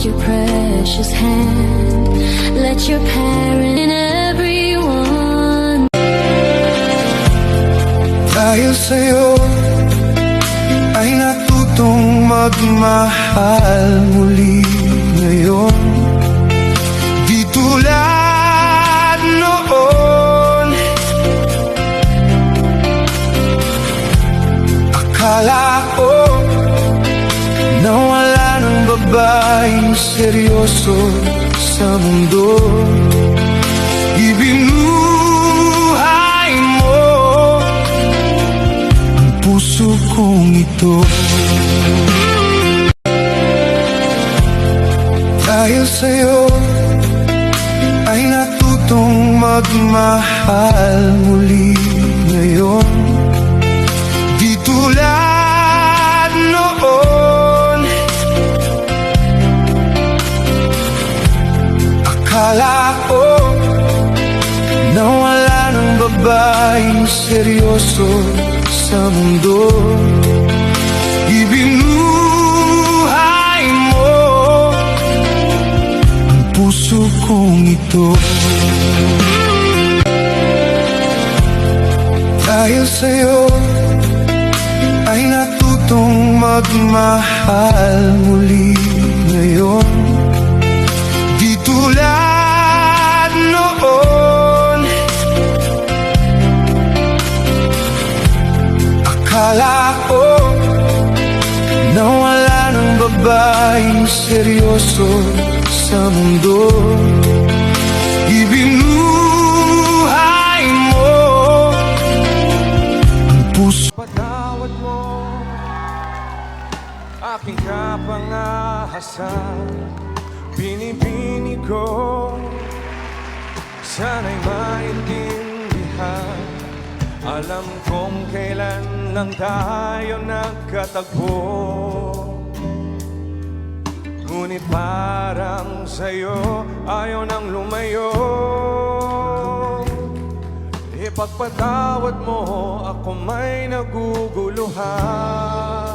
your precious hand. Let your parent and everyone. Dahil sa'yo ay natutong magmahal muli ngayon. Di tulad noon, akala ko na wala ng babaeng seryoso sa mundo. Ibinuhay mo ang puso kong ito. Dahil sa'yo ay natutong magmahal muli ngayon. Di tulad noon, akala ko na wala ng babaeng seryoso sa mundo. Ibinuhay mo ang puso kong ito. Dahil sa'yo ay natutong magmahal muli ngayon. Di tulad noon, akala ko na wala ng babaeng seryoso sa mundo. Ibinuhay mo ang puso. Patawad mo aking kapangahasan. Binibini ko, sana'y maintindihan. Alam kong kailan lang tayo nagkatagpo, ngunit parang sa'yo ayaw nang lumayo. Ipagpatawad mo, ako may naguguluhan.